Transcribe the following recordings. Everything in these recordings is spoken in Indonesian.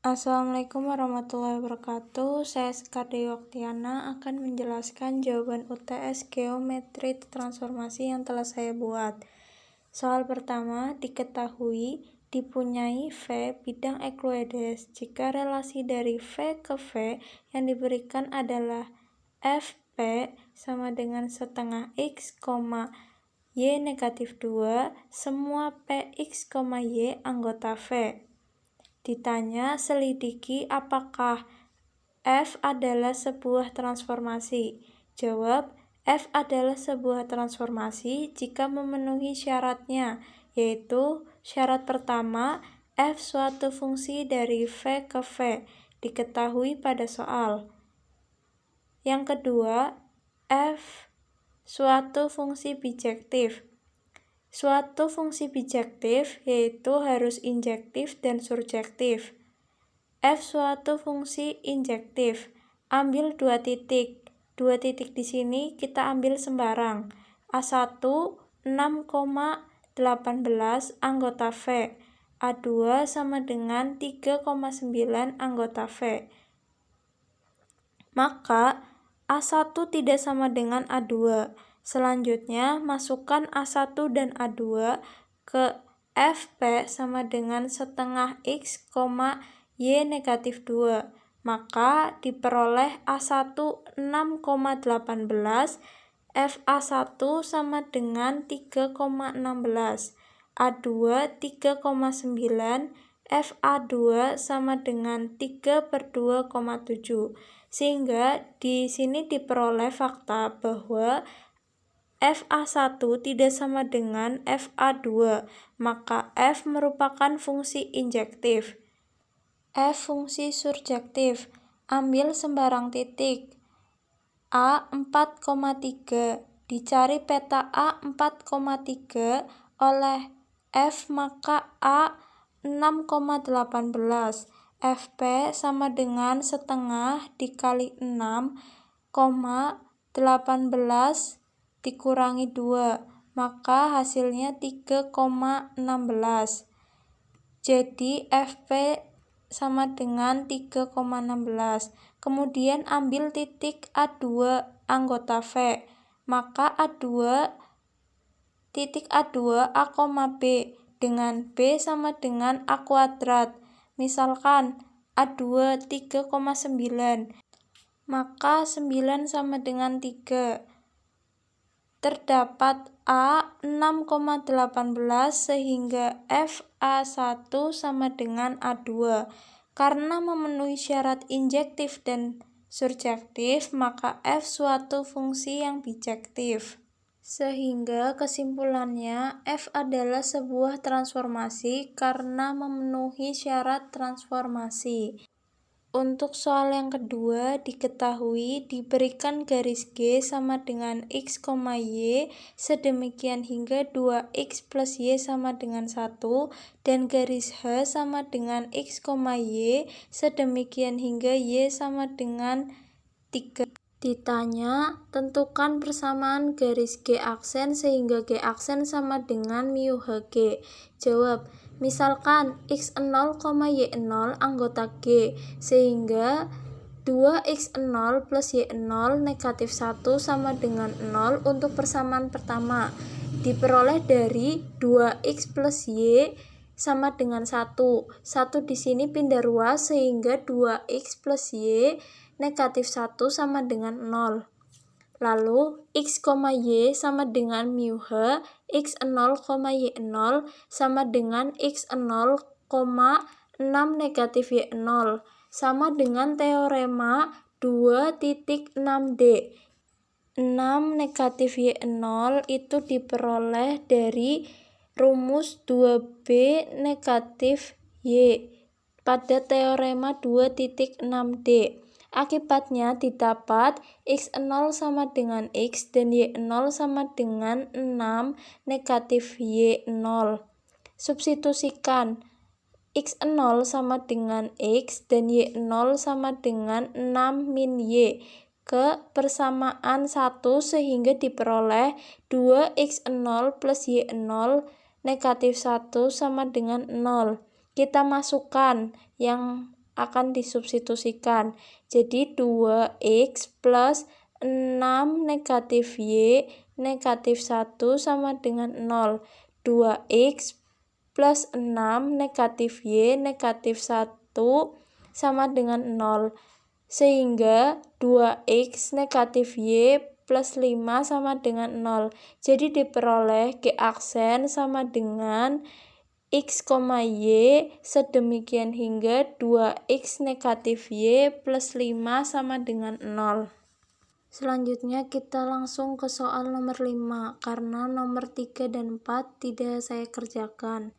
Assalamualaikum warahmatullahi wabarakatuh. Saya Sekar Dewi Oktiana akan menjelaskan jawaban UTS geometri transformasi yang telah saya buat. Soal pertama, diketahui dipunyai V bidang Euclides jika relasi dari V ke V yang diberikan adalah Fp sama dengan setengah X, Y negatif 2, semua Px, Y anggota V. Ditanya, selidiki apakah F adalah sebuah transformasi. Jawab, F adalah sebuah transformasi jika memenuhi syaratnya, yaitu syarat pertama, F suatu fungsi dari V ke V, diketahui pada soal. Yang kedua, F suatu fungsi bijektif. Suatu fungsi bijektif yaitu harus injektif dan surjektif. F suatu fungsi injektif. Ambil dua titik. Dua titik di sini kita ambil sembarang. A1 6,18 anggota V. A2 sama dengan 3,9 anggota V. Maka A1 tidak sama dengan A2. Selanjutnya, masukkan A1 dan A2 ke Fp sama dengan setengah X, Y negatif 2. Maka diperoleh A1 6,18, Fa1 sama dengan 3,16, A2 3,9, Fa2 sama dengan 3/2,7. Sehingga di sini diperoleh fakta bahwa Fa1 tidak sama dengan Fa2, maka F merupakan fungsi injektif. F fungsi surjektif. Ambil sembarang titik. A 4,3. Dicari peta A 4,3 oleh F, maka A 6,18. Fp sama dengan setengah dikali 6,18 dikurangi 2, maka hasilnya 3,16. Jadi Fp sama dengan 3,16. Kemudian ambil titik A2 anggota V. Maka titik A2 A, B dengan B sama dengan A kuadrat. Misalkan A2 3,9. Maka 9 sama dengan 3. Terdapat A 6,18 sehingga Fa1 sama dengan A2. Karena memenuhi syarat injektif dan surjektif, maka F suatu fungsi yang bijektif. Sehingga kesimpulannya F adalah sebuah transformasi karena memenuhi syarat transformasi. Untuk soal yang kedua, diketahui diberikan garis G sama dengan X, Y, sedemikian hingga 2X plus Y sama dengan 1, dan garis H sama dengan X, Y, sedemikian hingga Y sama dengan 3. Ditanya, tentukan persamaan garis G aksen sehingga G aksen sama dengan mu Hg. Jawab, misalkan X0, Y0 anggota G, sehingga 2X0 plus Y0 negatif 1 sama dengan 0 untuk persamaan pertama. Diperoleh dari 2X plus Y sama dengan 1. 1 di sini pindah ruas sehingga 2X plus Y negatif 1 sama dengan 0. Lalu, X, Y sama dengan mu H, X0, Y0 sama dengan X0, 6 negatif Y0, sama dengan teorema 2.6D. 6 negatif Y0 itu diperoleh dari rumus 2B negatif Y pada teorema 2.6D. Akibatnya didapat X0 sama dengan X dan Y0 sama dengan 6 negatif Y0. Substitusikan X0 sama dengan X dan Y0 sama dengan 6 min Y ke persamaan 1 sehingga diperoleh 2X0 plus Y0 negatif 1 sama dengan 0. Kita masukkan yang akan disubstitusikan. Jadi 2x plus 6 negatif y negatif 1 sama dengan 0. 2x plus 6 negatif y negatif 1 sama dengan 0. Sehingga 2x negatif y plus 5 sama dengan 0. Jadi diperoleh G aksen sama dengan x, y sedemikian hingga 2x negatif y plus 5 sama dengan 0. Selanjutnya kita langsung ke soal nomor 5, karena nomor 3 dan 4 tidak saya kerjakan.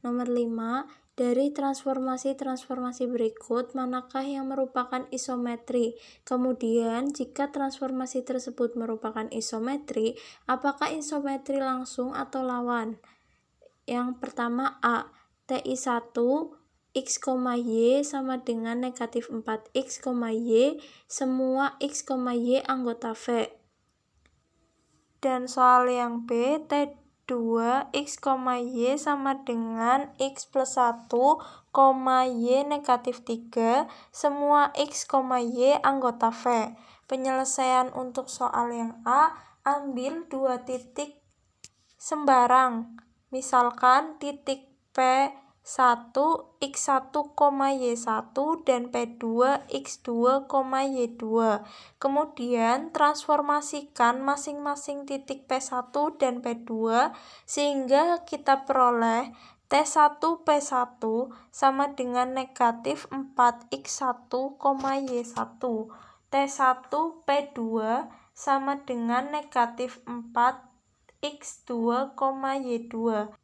Nomor 5, dari transformasi-transformasi berikut, manakah yang merupakan isometri? Kemudian, jika transformasi tersebut merupakan isometri, apakah isometri langsung atau lawan? Yang pertama A, TI1 x, y sama dengan negatif 4x, y, semua x, y anggota V. Dan soal yang B, T2 x, y sama dengan x plus 1, y negatif 3, semua x, y anggota V. Penyelesaian untuk soal yang A, ambil 2 titik sembarang. Misalkan titik P1 x1, y1 dan P2 x2, y2. Kemudian transformasikan masing-masing titik P1 dan P2 sehingga kita peroleh T1 P1 sama dengan negatif 4x1, y1. T1 P2 sama dengan negatif 4x2, y2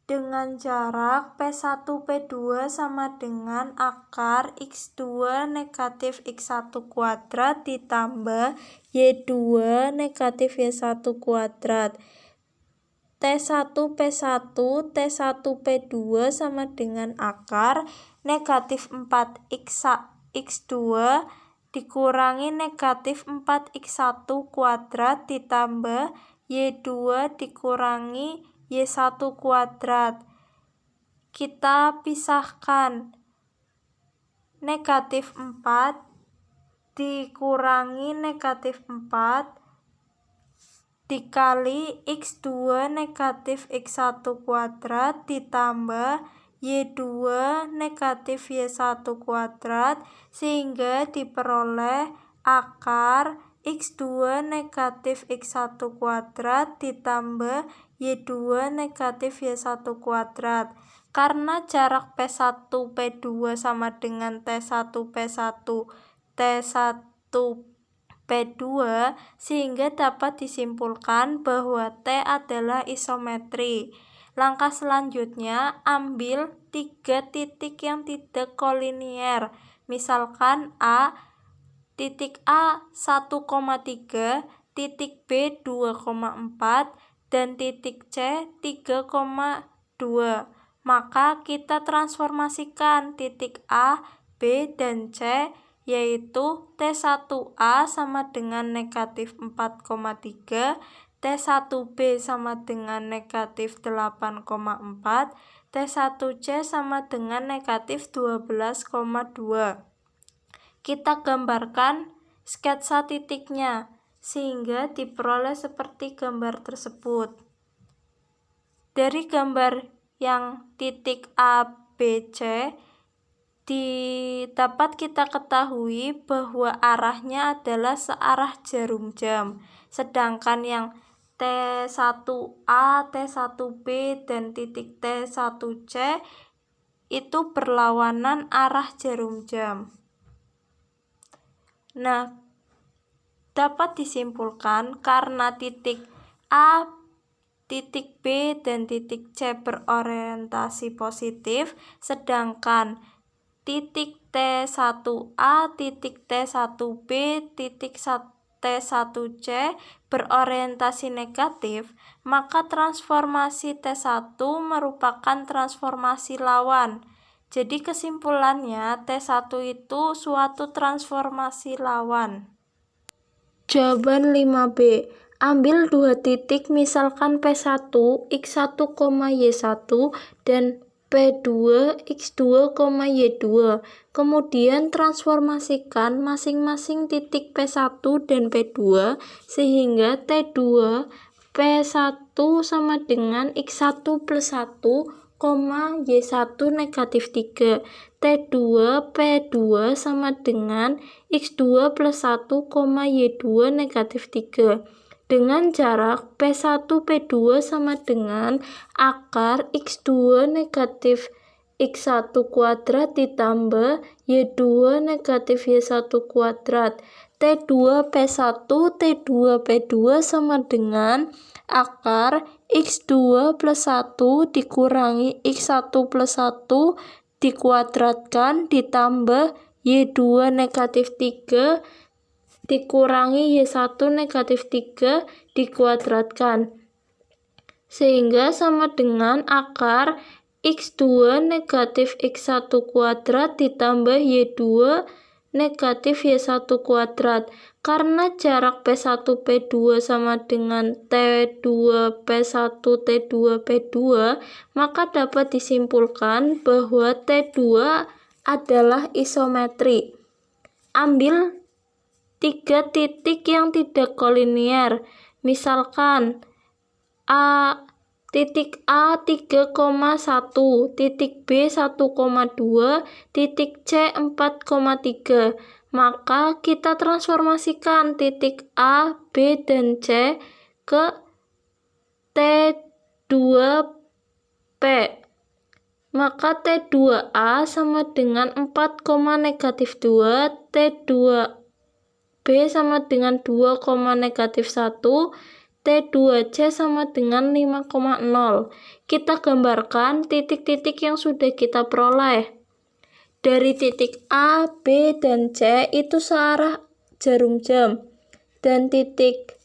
dengan jarak P1 P2 sama dengan akar x2 negatif x1 kuadrat ditambah y2 negatif y1 kuadrat. T1 P1 T1 P2 sama dengan akar negatif 4x2 dikurangi negatif 4x1 kuadrat ditambah y2 dikurangi y1 kuadrat. Kita pisahkan negatif 4 dikurangi negatif 4 dikali x2 negatif x1 kuadrat ditambah y2 negatif y1 kuadrat sehingga diperoleh akar x2 negatif x1 kuadrat ditambah y2 negatif y1 kuadrat. Karena jarak P1 P2 sama dengan T1 P1 T1 P2 sehingga dapat disimpulkan bahwa T adalah isometri. Langkah selanjutnya, ambil 3 titik yang tidak kolinier. Misalkan A, titik A 1,3, titik B 2,4, dan titik C 3,2. Maka kita transformasikan titik A, B, dan C, yaitu T1A sama dengan negatif 4,3, T1B sama dengan negatif 8,4, T1C sama dengan negatif 12,2. Kita gambarkan sketsa titiknya, sehingga diperoleh seperti gambar tersebut. Dari gambar yang titik A, B, C, dapat kita ketahui bahwa arahnya adalah searah jarum jam. Sedangkan yang T1A, T1B, dan titik T1C itu berlawanan arah jarum jam. Nah, dapat disimpulkan karena titik A, titik B, dan titik C berorientasi positif, sedangkan titik T1A, titik T1B, titik T1C berorientasi negatif, maka transformasi T1 merupakan transformasi lawan. Jadi kesimpulannya T1 itu suatu transformasi lawan. Jawaban 5B. Ambil 2 titik misalkan P1, x1, y1 dan P2 X2, Y2. Kemudian transformasikan masing-masing titik P1 dan P2 sehingga T2 P1 sama dengan X1 plus 1, Y1 negatif 3. T2 P2 sama dengan X2 plus 1, Y2 negatif 3. Dengan jarak P1 P2 sama dengan akar X2 negatif X1 kuadrat ditambah Y2 negatif Y1 kuadrat. T2 P1 T2 P2 sama dengan akar X2 plus 1 dikurangi X1 plus 1 dikuadratkan ditambah Y2 negatif 3 dikurangi Y1 negatif 3 dikuadratkan. Sehingga sama dengan akar X2 negatif X1 kuadrat ditambah Y2 negatif Y1 kuadrat. Karena jarak P1 P2 sama dengan T2 P1 T2 P2, maka dapat disimpulkan bahwa T2 adalah isometri. Ambil 3 titik yang tidak kolinier. Misalkan titik A 3,1, titik B 1,2, titik C 4,3. Maka kita transformasikan titik A, B, dan C ke T2P. Maka T2A sama dengan 4, negatif 2, T2B sama dengan 2, negatif 1, T2C sama dengan 5,0. Kita gambarkan titik-titik yang sudah kita peroleh. Dari titik A, B, dan C itu searah jarum jam. Dan titik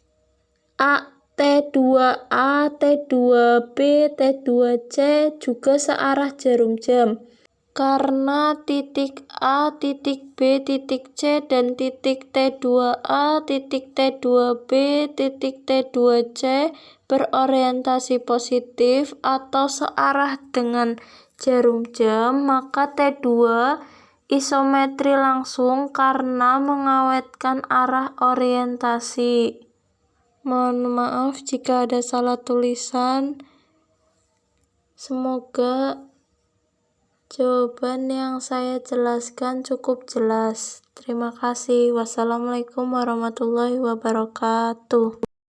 A, T2A, T2B, T2C juga searah jarum jam. Karena titik A, titik B, titik C, dan titik T2A, titik T2B, titik T2C berorientasi positif atau searah dengan jarum jam, maka T2 isometri langsung karena mengawetkan arah orientasi. Mohon maaf jika ada salah tulisan. Semoga jawaban yang saya jelaskan cukup jelas. Terima kasih. Wassalamualaikum warahmatullahi wabarakatuh.